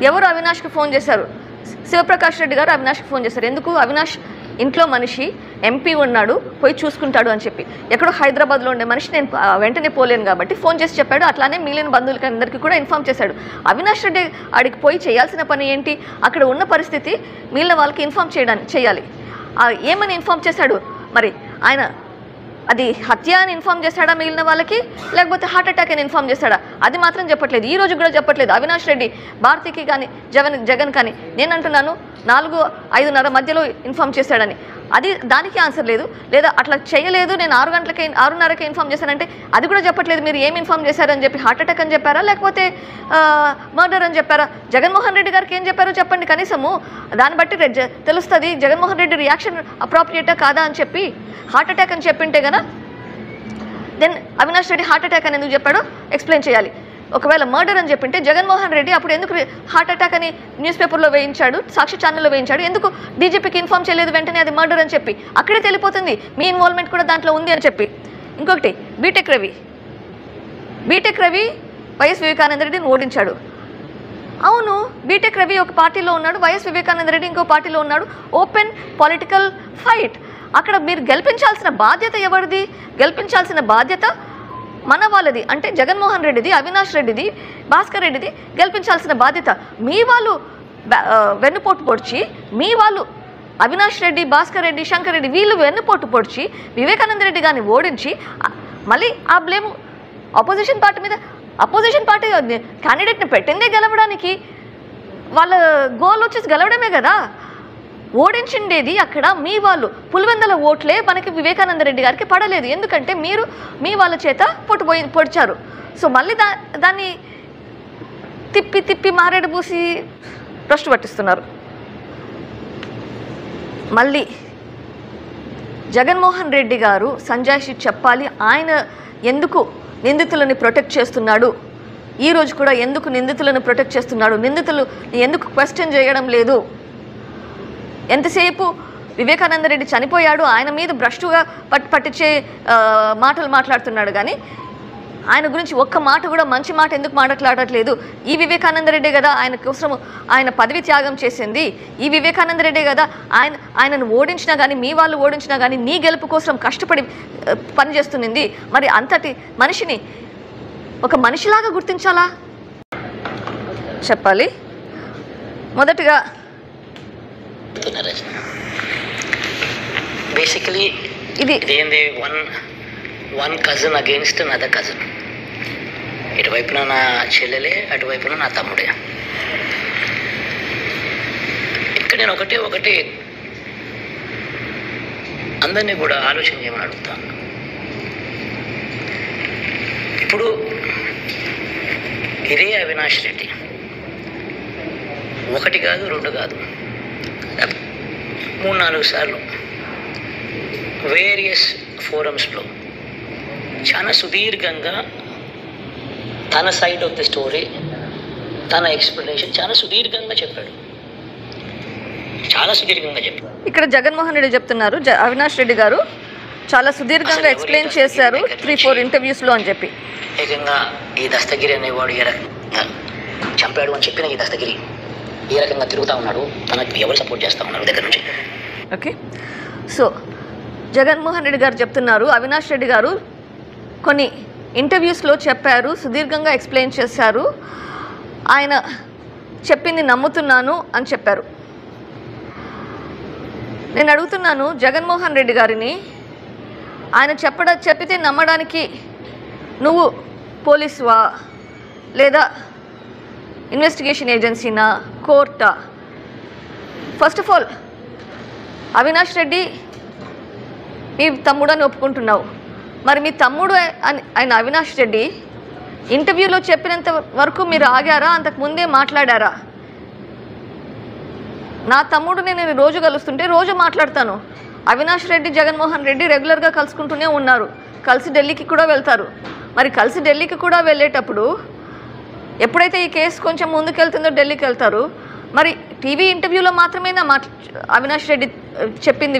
ఎవరు అవినాష్కి ఫోన్ చేశారు? శివప్రకాష్ రెడ్డి గారు అవినాష్కి ఫోన్ చేశారు. ఎందుకు? అవినాష్ ఇంట్లో మనిషి, ఎంపీ ఉన్నాడు, పోయి చూసుకుంటాడు అని చెప్పి. ఎక్కడో హైదరాబాద్లో ఉండే మనిషి నేను వెంటనే పోలేను కాబట్టి ఫోన్ చేసి చెప్పాడు. అట్లానే మిగిలిన బంధువులకి అందరికీ కూడా ఇన్ఫామ్ చేశాడు. అవినాష్ రెడ్డి ఆడికి పోయి చేయాల్సిన పని ఏంటి? అక్కడ ఉన్న పరిస్థితి మిగిలిన వాళ్ళకి ఇన్ఫామ్ చేయాలి. ఏమని ఇన్ఫామ్ చేశాడు? మరి ఆయన అది హత్య అని ఇన్ఫామ్ చేశాడా మిగిలిన వాళ్ళకి, లేకపోతే హార్ట్ అటాక్ అని ఇన్ఫామ్ చేశాడా? అది మాత్రం చెప్పట్లేదు. ఈ రోజు కూడా చెప్పట్లేదు. అవినాష్ రెడ్డి భారతికి కానీ జగన్ కానీ నేను అంటున్నాను 4-5:30 మధ్యలో ఇన్ఫామ్ చేశాడని. దానికి ఆన్సర్ లేదు. లేదా అట్లా చేయలేదు, నేను 6:30కే ఇన్ఫామ్ చేశానంటే అది కూడా చెప్పట్లేదు. మీరు ఏం ఇన్ఫామ్ చేశారని చెప్పి హార్ట్ అటాక్ అని చెప్పారా, లేకపోతే మర్డర్ అని చెప్పారా? జగన్మోహన్ రెడ్డి గారికి ఏం చెప్పారో చెప్పండి కనీసము. దాన్ని బట్టి తెలుస్తుంది జగన్మోహన్ రెడ్డి రియాక్షన్ అప్రాప్రియేటా కాదా అని చెప్పి. హార్ట్ అటాక్ అని చెప్పింటే కదా then Avinash Reddy heart attack అని ఎందుకు చెప్పాడో ఎక్స్ప్లెయిన్ చేయాలి. ఒకవేళ మర్డర్ అని చెప్పింటే జగన్మోహన్ రెడ్డి అప్పుడు ఎందుకు హార్ట్ అటాక్ అని న్యూస్ పేపర్లో వేయించాడు, సాక్షి ఛానల్లో వేయించాడు? ఎందుకు డీజీపీకి ఇన్ఫామ్ చేయలేదు వెంటనే అది మర్డర్ అని చెప్పి? అక్కడే తెలిపోతుంది మీ ఇన్వాల్వ్మెంట్ కూడా దాంట్లో ఉంది అని చెప్పి. ఇంకొకటి, బీటెక్ రవి వైఎస్ వివేకానంద రెడ్డిని ఓడించాడు. అవును, బీటెక్ రవి ఒక పార్టీలో ఉన్నాడు, వైఎస్ వివేకానంద రెడ్డి ఇంకో పార్టీలో ఉన్నాడు. Open political fight. అక్కడ మీరు గెలిపించాల్సిన బాధ్యత ఎవరిది? గెలిపించాల్సిన బాధ్యత మన వాళ్ళది. అంటే జగన్మోహన్ రెడ్డిది, అవినాష్ రెడ్డిది, భాస్కర్ రెడ్డిది గెలిపించాల్సిన బాధ్యత. మీ వాళ్ళు వెన్నుపోటు పొడిచి, మీ వాళ్ళు అవినాష్ రెడ్డి, భాస్కర్ రెడ్డి, శంకర్ రెడ్డి వీళ్ళు వెన్నుపోటు పొడిచి వివేకానంద రెడ్డి గారిని ఓడించి మళ్ళీ ఆ బ్లేమ్ అపోజిషన్ పార్టీ మీద. అపోజిషన్ పార్టీ క్యాండిడేట్ని పెట్టిందే గెలవడానికి, వాళ్ళ గోల్ వచ్చేసి గెలవడమే కదా. ఓడించిండేది అక్కడ మీ వాళ్ళు. పులివెందల ఓట్లే మనకి వివేకానంద రెడ్డి గారికి పడలేదు. ఎందుకంటే మీరు మీ వాళ్ళ చేత పొడిచారు. సో మళ్ళీ దాన్ని తిప్పి మారేడు పూసి భ్రష్టు పట్టిస్తున్నారు. మళ్ళీ జగన్మోహన్ రెడ్డి గారు సంజాయిషి చెప్పాలి. ఆయన ఎందుకు నిందితులని ప్రొటెక్ట్ చేస్తున్నాడు? ఈరోజు కూడా ఎందుకు నిందితులను ప్రొటెక్ట్ చేస్తున్నాడు? నిందితులు ఎందుకు క్వశ్చన్ చేయడం లేదు? ఎంతసేపు వివేకానంద రెడ్డి చనిపోయాడు, ఆయన మీద భ్రష్టుగా పట్టించే మాటలు మాట్లాడుతున్నాడు కానీ ఆయన గురించి ఒక్క మాట కూడా మంచి మాట ఎందుకు మాట్లాడట్లేదు? ఈ వివేకానంద రెడ్డి కదా ఆయన కోసం ఆయన పదవి త్యాగం చేసింది. ఈ వివేకానంద రెడ్డి కదా ఆయనను ఓడించినా కానీ, మీ వాళ్ళు ఓడించినా కానీ నీ గెలుపు కోసం కష్టపడి పనిచేస్తున్నది. మరి అంతటి మనిషిని ఒక మనిషిలాగా గుర్తించాలా? చెప్పాలి. మొదటిగా బేసికలీ ఇది ఏంది one cousin against another cousin. ఇటువైపున నా చెల్లెలే, అటువైపున నా తమ్ముడే. ఇక్కడ నేను ఒకటి అందరినీ కూడా ఆలోచన చేయమని అడుగుతాను. ఇప్పుడు ఇదే అవినాష్ రెడ్డి 1 కాదు 2 కాదు 3-4 సార్లు వేరియస్ ఫోరమ్స్లో చాలా సుదీర్ఘంగా తన సైడ్ ఆఫ్ ద స్టోరీ, తన ఎక్స్ప్లెనేషన్ చాలా సుదీర్ఘంగా చెప్పాడు. ఇక్కడ జగన్మోహన్ రెడ్డి చెప్తున్నారు అవినాష్ రెడ్డి గారు చాలా సుదీర్ఘంగా ఎక్స్ప్లెయిన్ చేశారు 3-4 ఇంటర్వ్యూస్లో అని చెప్పి. ఏకంగా ఈ దస్తగిరి అనేవాడు ఏ రకంగా చంపాడు అని చెప్పిన ఈ దస్తగిరి ఏ రకంగా తిరుగుతూ ఉన్నాడు, తనకు ఎవరు సపోర్ట్ చేస్తూ ఉన్నారు దగ్గర నుంచి. ఓకే, సో జగన్మోహన్ రెడ్డి గారు చెప్తున్నారు అవినాష్ రెడ్డి గారు కొన్ని ఇంటర్వ్యూస్లో చెప్పారు, సుదీర్ఘంగా ఎక్స్ప్లెయిన్ చేశారు, ఆయన చెప్పింది నమ్ముతున్నాను అని చెప్పారు. నేను అడుగుతున్నాను జగన్మోహన్ రెడ్డి గారిని, ఆయన చెప్పితే నమ్మడానికి నువ్వు పోలీసువా లేదా ఇన్వెస్టిగేషన్ ఏజెన్సీనా, కోర్టా? First of all Avinash Reddy మీ తమ్ముడు అని ఒప్పుకుంటున్నావు, మరి మీ తమ్ముడు ఆయన అవినాష్ రెడ్డి ఇంటర్వ్యూలో చెప్పినంత వరకు మీరు ఆగారా? అంతకుముందే మాట్లాడారా? నా తమ్ముడు నేను రోజు కలుస్తుంటే రోజు మాట్లాడతాను. అవినాష్ రెడ్డి జగన్మోహన్ రెడ్డి రెగ్యులర్గా కలుసుకుంటూనే ఉన్నారు, కలిసి ఢిల్లీకి కూడా వెళ్తారు. మరి కలిసి ఢిల్లీకి కూడా వెళ్ళేటప్పుడు ఎప్పుడైతే ఈ కేసు కొంచెం ముందుకెళ్తుందో ఢిల్లీకి వెళ్తారు. మరి టీవీ ఇంటర్వ్యూలో మాత్రమే అవినాష్ రెడ్డి చెప్పింది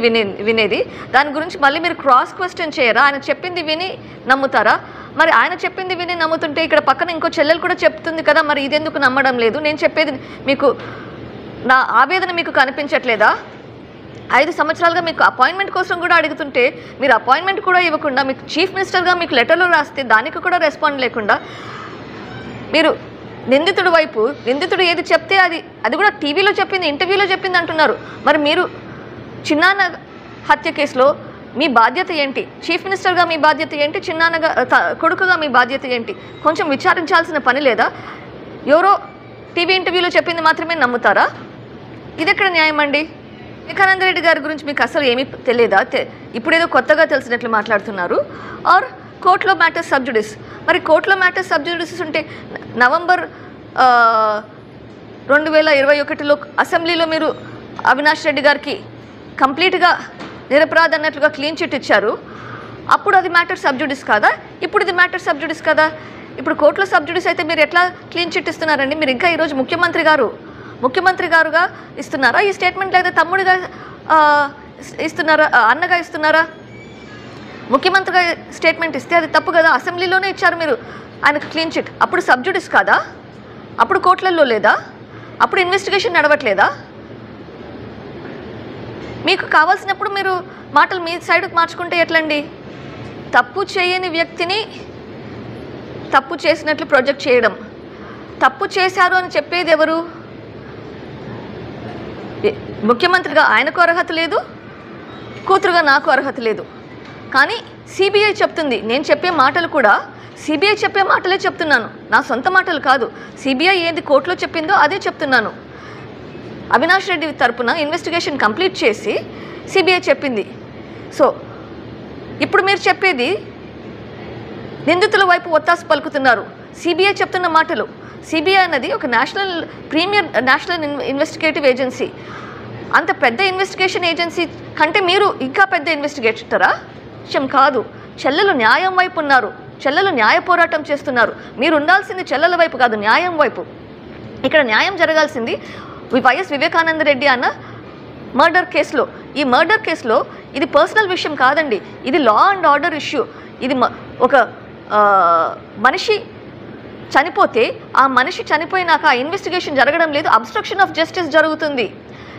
వినేది, దాని గురించి మళ్ళీ మీరు క్రాస్ క్వశ్చన్ చేయరా? ఆయన చెప్పింది విని నమ్ముతారా? మరి ఆయన చెప్పింది విని నమ్ముతుంటే ఇక్కడ పక్కన ఇంకో చెల్లెలు కూడా చెప్తుంది కదా, మరి ఇదెందుకు నమ్మడం లేదు? నేను చెప్పేది మీకు, నా ఆవేదన మీకు కనిపించట్లేదా? 5 సంవత్సరాలుగా మీకు అపాయింట్మెంట్ కోసం కూడా అడుగుతుంటే మీరు అపాయింట్మెంట్ కూడా ఇవ్వకుండా, మీకు చీఫ్ మినిస్టర్గా మీకు లెటర్లు రాస్తే దానికి కూడా రెస్పాండ్ లేకుండా, మీరు నిందితుడి వైపు, నిందితుడు ఏది చెప్తే అది కూడా టీవీలో చెప్పింది, ఇంటర్వ్యూలో చెప్పింది అంటున్నారు. మరి మీరు చిన్నాన్న హత్య కేసులో మీ బాధ్యత ఏంటి? చీఫ్ మినిస్టర్గా మీ బాధ్యత ఏంటి? చిన్నాన్నగా కొడుకుగా మీ బాధ్యత ఏంటి? కొంచెం విచారించాల్సిన పని లేదా? ఎవరో టీవీ ఇంటర్వ్యూలో చెప్పింది మాత్రమే నమ్ముతారా? ఇది ఎక్కడ న్యాయం అండి? వివేకానంద రెడ్డి గారి గురించి మీకు అసలు ఏమీ తెలియదా? ఇప్పుడేదో కొత్తగా తెలిసినట్లు మాట్లాడుతున్నారు. ఆర్ కోర్టులో మ్యాటర్స్ సబ్జుడిస్. మరి కోర్టులో మ్యాటర్స్ సబ్జుడిస్ ఉంటే నవంబర్ 2021లో అసెంబ్లీలో మీరు అవినాష్ రెడ్డి గారికి కంప్లీట్గా నిరపరాధ అన్నట్లుగా క్లీన్ చిట్ ఇచ్చారు. అప్పుడు అది మ్యాటర్ సబ్జుడిస్ కాదా? ఇప్పుడు ఇది మ్యాటర్ సబ్జుడిస్ కదా? ఇప్పుడు కోర్టులో సబ్జుడిస్ అయితే మీరు ఎట్లా క్లీన్ చిట్ ఇస్తున్నారండి? మీరు ఇంకా ఈరోజు ముఖ్యమంత్రి గారుగా ఇస్తున్నారా ఈ స్టేట్మెంట్, లేదా తమ్ముడిగా ఇస్తున్నారా, అన్నగా ఇస్తున్నారా? ముఖ్యమంత్రిగా స్టేట్మెంట్ ఇస్తే అది తప్పు కదా? అసెంబ్లీలోనే ఇచ్చారు మీరు ఆయనకు క్లీన్ చిట్. అప్పుడు సబ్జుడిస్ కాదా? అప్పుడు కోర్టులలో లేదా? అప్పుడు ఇన్వెస్టిగేషన్ నడవట్లేదా? మీకు కావాల్సినప్పుడు మీరు మాటలు మీ సైడ్కి మార్చుకుంటే ఎట్లండి? తప్పు చేయని వ్యక్తిని తప్పు చేసినట్లు ప్రొజెక్ట్ చేయడం, తప్పు చేశారు అని చెప్పేది ఎవరు? ముఖ్యమంత్రిగా ఆయనకు అర్హత లేదు, కూతురుగా నాకు అర్హత లేదు. కానీ సిబిఐ చెప్తుంది. నేను చెప్పే మాటలు కూడా సిబిఐ చెప్పే మాటలే చెప్తున్నాను, నా సొంత మాటలు కాదు. సిబిఐ ఏది కోర్టులో చెప్పిందో అదే చెప్తున్నాను. అవినాష్ రెడ్డి తరపున ఇన్వెస్టిగేషన్ కంప్లీట్ చేసి సిబిఐ చెప్పింది. సో ఇప్పుడు మీరు చెప్పేది నిందితుల వైపు ఒత్తాసు పలుకుతున్నారు. సిబిఐ చెప్తున్న మాటలు, సిబిఐ అన్నది ఒక నేషనల్ ఇన్వెస్టిగేటివ్ ఏజెన్సీ. అంత పెద్ద ఇన్వెస్టిగేషన్ ఏజెన్సీ కంటే మీరు ఇంకా పెద్ద ఇన్వెస్టిగేటరా? విషయం కాదు. చెల్లెలు న్యాయం వైపు ఉన్నారు, చెల్లెలు న్యాయ పోరాటం చేస్తున్నారు. మీరు ఉండాల్సింది చెల్లెల వైపు కాదు, న్యాయం వైపు. ఇక్కడ న్యాయం జరగాల్సింది వైఎస్ వివేకానంద రెడ్డి అన్న మర్డర్ కేసులో. ఈ మర్డర్ కేసులో ఇది పర్సనల్ విషయం కాదండి, ఇది లా అండ్ ఆర్డర్ ఇష్యూ. ఇది ఒక మనిషి చనిపోతే ఆ మనిషి చనిపోయినాక ఆ ఇన్వెస్టిగేషన్ జరగడం లేదు, అబ్స్ట్రక్షన్ ఆఫ్ జస్టిస్ జరుగుతుంది.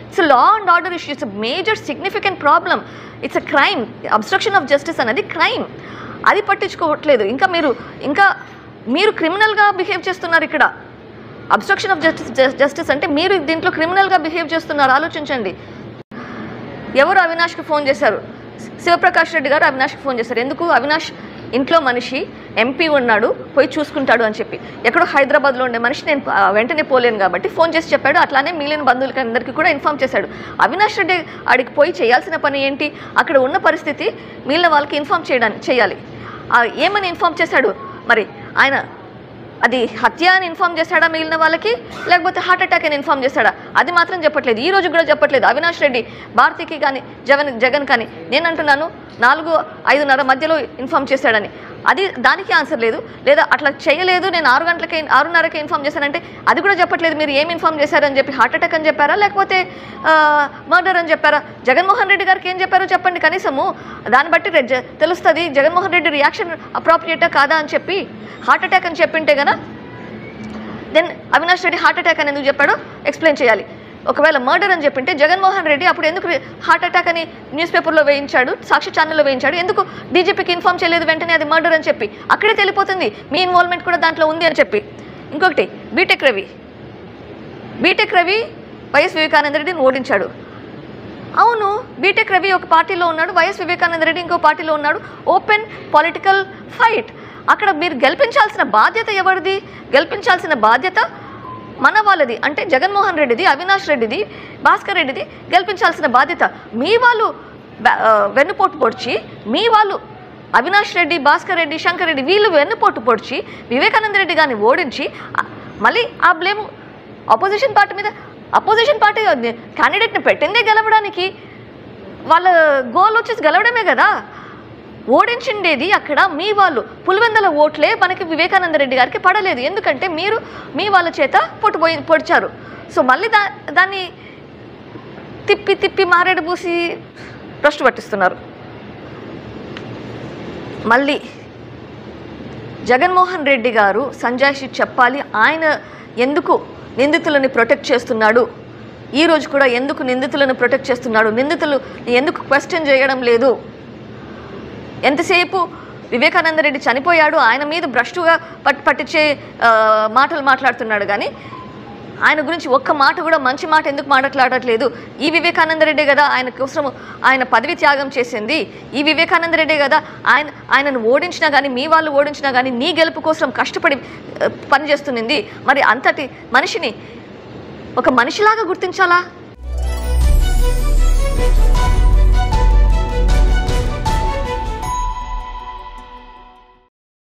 It's law and order issue, it's major significant problem, it's a crime. Abstraction of justice అనేది క్రైమ్, అది పట్టించుకోవట్లేదు. ఇంకా మీరు క్రిమినల్గా బిహేవ్ చేస్తున్నారు ఇక్కడ. అబ్స్ట్రక్షన్ ఆఫ్ జస్టిస్ అంటే మీరు దీంట్లో క్రిమినల్గా బిహేవ్ చేస్తున్నారు. ఆలోచించండి. ఎవరు అవినాష్కి ఫోన్ చేశారు? శివప్రకాష్ రెడ్డి గారు అవినాష్కి ఫోన్ చేశారు. ఎందుకు? అవినాష్ ఇంట్లో మనిషి, ఎంపీ ఉన్నాడు, పోయి చూసుకుంటాడు అని చెప్పి. ఎక్కడో హైదరాబాద్లో ఉండే మనిషి నేను వెంటనే పోలేను కాబట్టి ఫోన్ చేసి చెప్పాడు. అట్లానే మిగిలిన బంధువులకి అందరికీ కూడా ఇన్ఫామ్ చేశాడు. అవినాష్ రెడ్డి ఆడికి పోయి చేయాల్సిన పని ఏంటి? అక్కడ ఉన్న పరిస్థితి మిగిలిన వాళ్ళకి ఇన్ఫామ్ చేయాలి. ఏమని ఇన్ఫామ్ చేశాడు? మరి ఆయన అది హత్య అని ఇన్ఫామ్ చేశాడా మిగిలిన వాళ్ళకి, లేకపోతే హార్ట్ అటాక్ అని ఇన్ఫామ్ చేశాడా? అది మాత్రం చెప్పట్లేదు, ఈ రోజు కూడా చెప్పట్లేదు. అవినాష్ రెడ్డి భారతికి కానీ జగన్ కానీ నేను అంటున్నాను 4-5:30 మధ్యలో ఇన్ఫామ్ చేశాడని. దానికి ఆన్సర్ లేదు. లేదా అట్లా చేయలేదు, నేను 6:30కి ఇన్ఫామ్ చేశానంటే అది కూడా చెప్పట్లేదు. మీరు ఏం ఇన్ఫామ్ చేశారని చెప్పి హార్ట్ అటాక్ అని చెప్పారా, లేకపోతే మర్డర్ అని చెప్పారా? జగన్మోహన్ రెడ్డి గారికి ఏం చెప్పారో చెప్పండి కనీసము. దాన్ని బట్టి తెలుస్తుంది జగన్మోహన్ రెడ్డి రియాక్షన్ అప్రాప్రియేటా కాదా అని చెప్పి. హార్ట్ అటాక్ అని చెప్పింటే కదా then Avinash Reddy heart attack అని ఎందుకు చెప్పాడో ఎక్స్ప్లెయిన్ చేయాలి. ఒకవేళ మర్డర్ అని చెప్పింటే జగన్మోహన్ రెడ్డి అప్పుడు ఎందుకు హార్ట్ అటాక్ అని న్యూస్ పేపర్లో వేయించాడు, సాక్షి ఛానల్లో వేయించాడు? ఎందుకు డీజీపీకి ఇన్ఫామ్ చేయలేదు వెంటనే అది మర్డర్ అని చెప్పి? అక్కడే తెలిపోతుంది మీ ఇన్వాల్వ్మెంట్ కూడా దాంట్లో ఉంది అని చెప్పి. ఇంకొకటి, బీటెక్ రవి వైఎస్ వివేకానంద రెడ్డిని ఓడించాడు. అవును, బీటెక్ రవి ఒక పార్టీలో ఉన్నాడు, వైఎస్ వివేకానంద రెడ్డి ఇంకో పార్టీలో ఉన్నాడు. Open political fight. అక్కడ మీరు గెలిపించాల్సిన బాధ్యత ఎవరిది? గెలిపించాల్సిన బాధ్యత మన వాళ్ళది, అంటే జగన్మోహన్ రెడ్డిది, అవినాష్ రెడ్డిది, భాస్కర్ రెడ్డిది గెలిపించాల్సిన బాధ్యత. మీ వాళ్ళు వెన్నుపోటు పొడిచి, మీ వాళ్ళు అవినాష్ రెడ్డి, భాస్కర్ రెడ్డి, శంకర్ రెడ్డి వీళ్ళు వెన్నుపోటు పొడిచి వివేకానంద రెడ్డి గారిని ఓడించి మళ్ళీ ఆ బ్లేమ్ అపోజిషన్ పార్టీ మీద. అపోజిషన్ పార్టీ క్యాండిడేట్ని పెట్టిందే గెలవడానికి, వాళ్ళ గోల్ వచ్చేసి గెలవడమే కదా. ఓడించిండేది అక్కడ మీ వాళ్ళు. పులివెందల ఓట్లే మనకి వివేకానంద రెడ్డి గారికి పడలేదు, ఎందుకంటే మీరు మీ వాళ్ళ చేత పొడిచారు. సో మళ్ళీ దాన్ని తిప్పి మారేడు పూసి భ్రష్టు పట్టిస్తున్నారు. మళ్ళీ జగన్మోహన్ రెడ్డి గారు సంజాయిషి చెప్పాలి. ఆయన ఎందుకు నిందితులని ప్రొటెక్ట్ చేస్తున్నాడు, ఈ రోజు కూడా ఎందుకు నిందితులను ప్రొటెక్ట్ చేస్తున్నాడు, నిందితులు ఎందుకు క్వశ్చన్ చేయడం లేదు. ఎంతసేపు వివేకానంద రెడ్డి చనిపోయాడు, ఆయన మీద భ్రష్టుగా పట్టించే మాటలు మాట్లాడుతున్నాడు కానీ ఆయన గురించి ఒక్క మాట కూడా మంచి మాట ఎందుకు మాట్లాడట్లేదు. ఈ వివేకానంద రెడ్డి కదా ఆయన కోసం ఆయన పదవి త్యాగం చేసింది, ఈ వివేకానంద రెడ్డి కదా ఆయనను ఓడించినా కానీ, మీ వాళ్ళు ఓడించినా కానీ నీ గెలుపు కోసం కష్టపడి పనిచేస్తున్నది. మరి అంతటి మనిషిని ఒక మనిషిలాగా గుర్తించాలా?